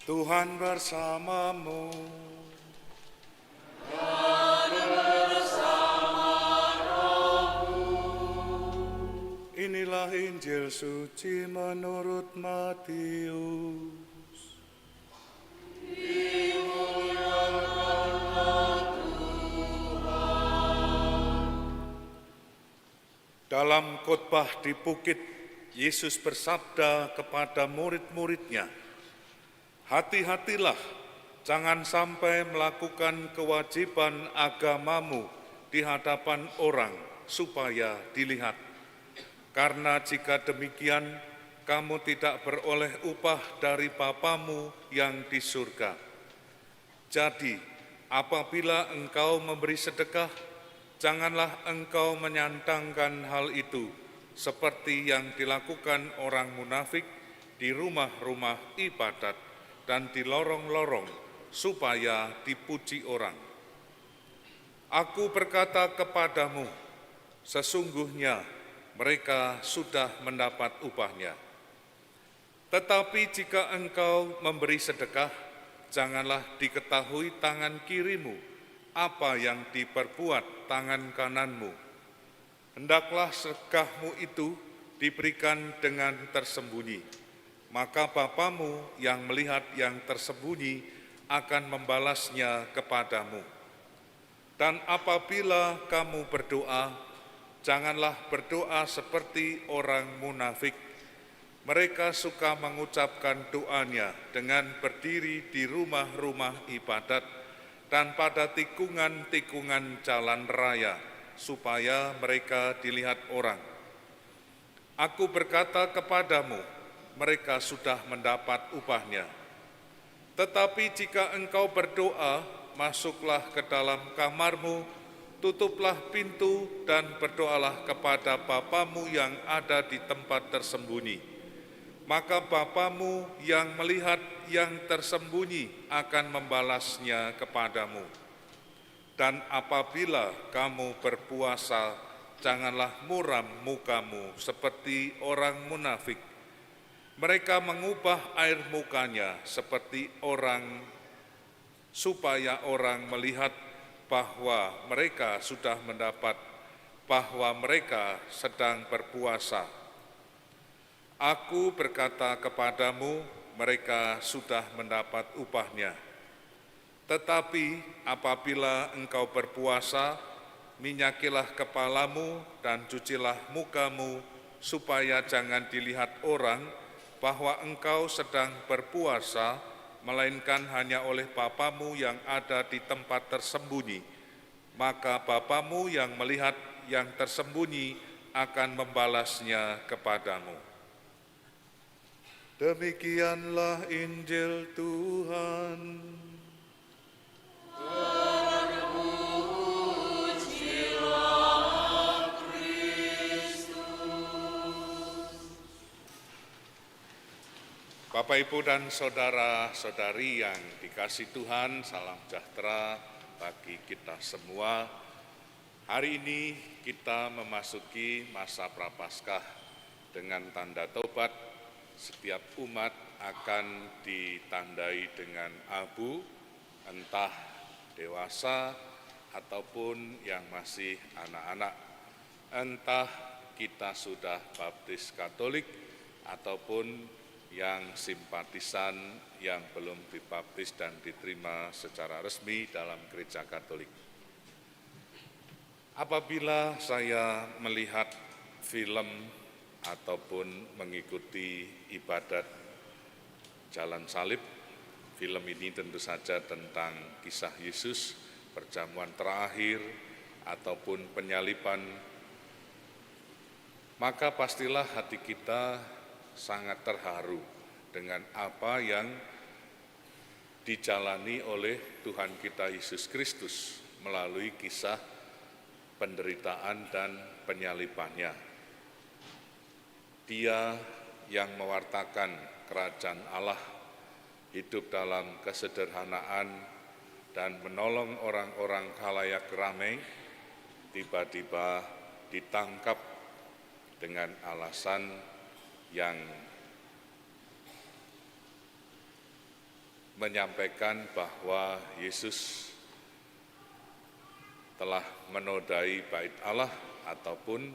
Tuhan bersamamu. Inilah Injil suci menurut Matius. Dalam khotbah di bukit, Yesus bersabda kepada murid-muridnya, "Hati-hatilah, jangan sampai melakukan kewajiban agamamu di hadapan orang supaya dilihat. Karena jika demikian, kamu tidak beroleh upah dari Bapamu yang di surga. Jadi, apabila engkau memberi sedekah, janganlah engkau menyandangkan hal itu seperti yang dilakukan orang munafik di rumah-rumah ibadat dan di lorong-lorong supaya dipuji orang. Aku berkata kepadamu, sesungguhnya mereka sudah mendapat upahnya. Tetapi jika engkau memberi sedekah, janganlah diketahui tangan kirimu apa yang diperbuat tangan kananmu. Hendaklah sedekahmu itu diberikan dengan tersembunyi, maka Bapamu yang melihat yang tersembunyi akan membalasnya kepadamu. Dan apabila kamu berdoa, janganlah berdoa seperti orang munafik. Mereka suka mengucapkan doanya dengan berdiri di rumah-rumah ibadat dan pada tikungan-tikungan jalan raya, supaya mereka dilihat orang. Aku berkata kepadamu, mereka sudah mendapat upahnya. Tetapi jika engkau berdoa, masuklah ke dalam kamarmu, tutuplah pintu dan berdoalah kepada Bapamu yang ada di tempat tersembunyi. Maka Bapamu yang melihat yang tersembunyi akan membalasnya kepadamu. Dan apabila kamu berpuasa, janganlah muram mukamu seperti orang munafik. Mereka mengubah air mukanya seperti orang, supaya orang melihat bahwa mereka sedang berpuasa. Aku berkata kepadamu, mereka sudah mendapat upahnya. Tetapi apabila engkau berpuasa, minyakilah kepalamu dan cucilah mukamu, supaya jangan dilihat orang bahwa engkau sedang berpuasa, melainkan hanya oleh Bapamu yang ada di tempat tersembunyi. Maka Bapamu yang melihat yang tersembunyi akan membalasnya kepadamu." Demikianlah Injil Tuhan. Bapak, Ibu, dan saudara-saudari yang dikasihi Tuhan, salam sejahtera bagi kita semua. Hari ini kita memasuki masa Prapaskah dengan tanda taubat. Setiap umat akan ditandai dengan abu, entah dewasa ataupun yang masih anak-anak, entah kita sudah baptis Katolik ataupun yang simpatisan yang belum dibaptis dan diterima secara resmi dalam gereja Katolik. Apabila saya melihat film ataupun mengikuti ibadat Jalan Salib, film ini tentu saja tentang kisah Yesus, perjamuan terakhir ataupun penyaliban, maka pastilah hati kita sangat terharu dengan apa yang dijalani oleh Tuhan kita Yesus Kristus melalui kisah penderitaan dan penyalibannya. Dia yang mewartakan kerajaan Allah, hidup dalam kesederhanaan dan menolong orang-orang khalayak ramai, tiba-tiba ditangkap dengan alasan yang menyampaikan bahwa Yesus telah menodai bait Allah ataupun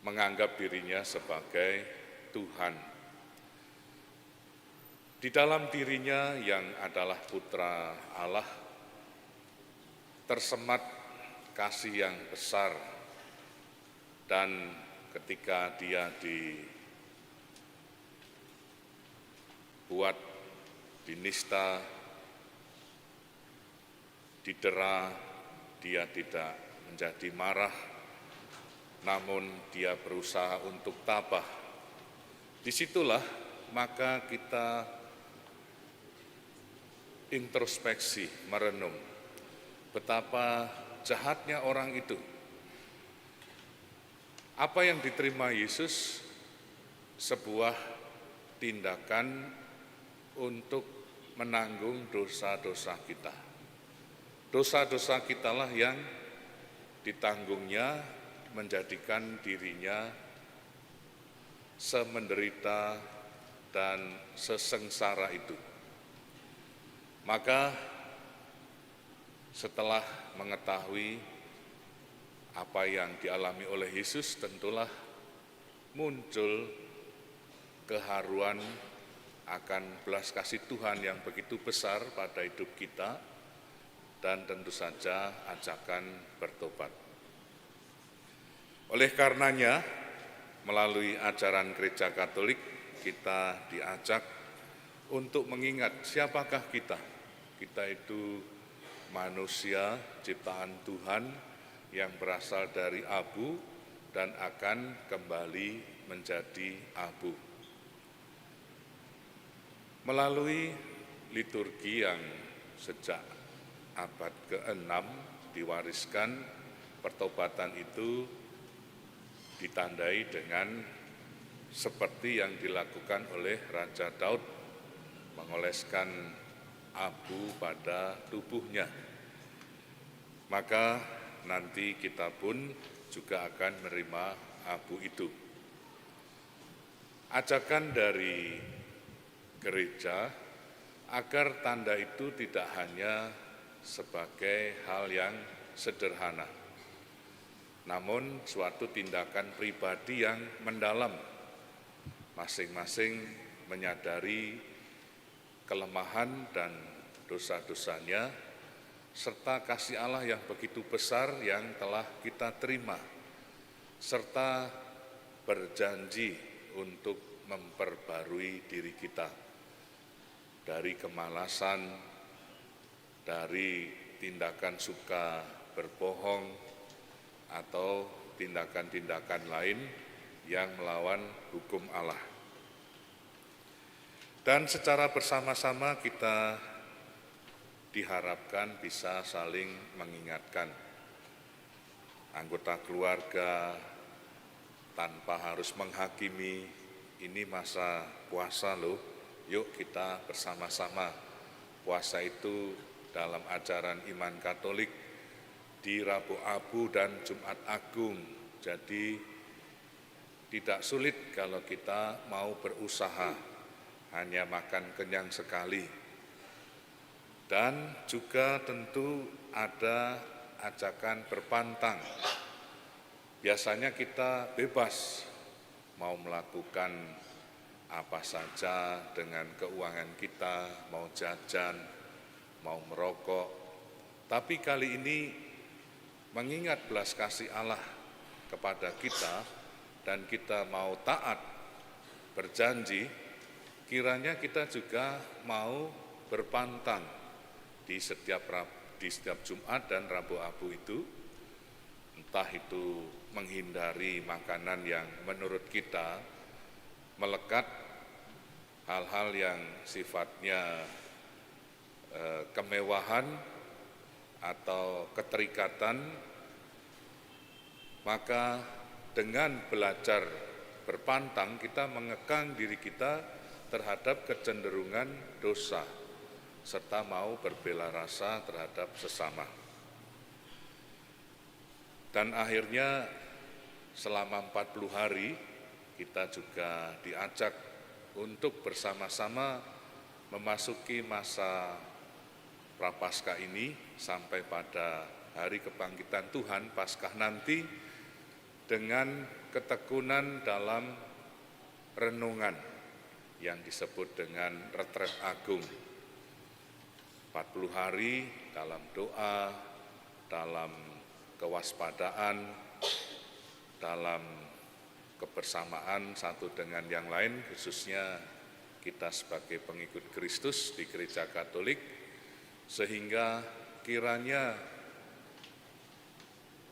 menganggap dirinya sebagai Tuhan. Di dalam dirinya yang adalah putra Allah, tersemat kasih yang besar, dan ketika dia dibuat, dinista, didera, dia tidak menjadi marah, namun dia berusaha untuk tabah. Disitulah maka kita introspeksi, merenung betapa jahatnya orang itu. Apa yang diterima Yesus? Sebuah tindakan untuk menanggung dosa-dosa kita. Dosa-dosa kitalah yang ditanggungnya, menjadikan dirinya semenderita dan sesengsara itu. Maka setelah mengetahui apa yang dialami oleh Yesus, tentulah muncul keharuan akan belas kasih Tuhan yang begitu besar pada hidup kita, dan tentu saja ajakan bertobat. Oleh karenanya, melalui ajaran Gereja Katolik, kita diajak untuk mengingat siapakah kita. Kita itu manusia ciptaan Tuhan yang berasal dari abu dan akan kembali menjadi abu. Melalui liturgi yang sejak abad ke-6 diwariskan, pertobatan itu ditandai dengan seperti yang dilakukan oleh Raja Daud, mengoleskan abu pada tubuhnya. Maka nanti kita pun juga akan menerima abu itu. Ajakan dari gereja agar tanda itu tidak hanya sebagai hal yang sederhana, namun suatu tindakan pribadi yang mendalam. Masing-masing menyadari kelemahan dan dosa-dosanya, serta kasih Allah yang begitu besar yang telah kita terima, serta berjanji untuk memperbarui diri kita dari kemalasan, dari tindakan suka berbohong, atau tindakan-tindakan lain yang melawan hukum Allah. Dan secara bersama-sama kita diharapkan bisa saling mengingatkan. Anggota keluarga tanpa harus menghakimi, ini masa puasa loh, yuk kita bersama-sama. Puasa itu dalam ajaran iman Katolik di Rabu Abu dan Jumat Agung. Jadi tidak sulit kalau kita mau berusaha, hanya makan kenyang sekali. Dan juga tentu ada ajakan berpantang. Biasanya kita bebas mau melakukan apa saja dengan keuangan kita, mau jajan, mau merokok. Tapi kali ini mengingat belas kasih Allah kepada kita dan kita mau taat, berjanji, kiranya kita juga mau berpantang di setiap Jumat dan Rabu Abu itu, entah itu menghindari makanan yang menurut kita melekat, hal-hal yang sifatnya kemewahan atau keterikatan, maka dengan belajar berpantang kita mengekang diri kita terhadap kecenderungan dosa, serta mau berbela rasa terhadap sesama. Dan akhirnya selama 40 hari kita juga diajak untuk bersama-sama memasuki masa Prapaskah ini sampai pada hari kebangkitan Tuhan Paskah nanti dengan ketekunan dalam renungan yang disebut dengan retret agung. 40 hari dalam doa, dalam kewaspadaan, dalam kebersamaan satu dengan yang lain, khususnya kita sebagai pengikut Kristus di Gereja Katolik, sehingga kiranya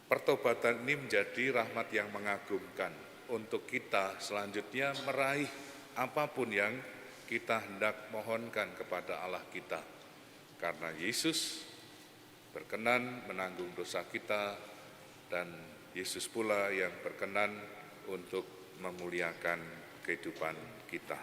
pertobatan ini menjadi rahmat yang mengagumkan untuk kita selanjutnya meraih apapun yang kita hendak mohonkan kepada Allah kita. Karena Yesus berkenan menanggung dosa kita dan Yesus pula yang berkenan untuk memuliakan kehidupan kita.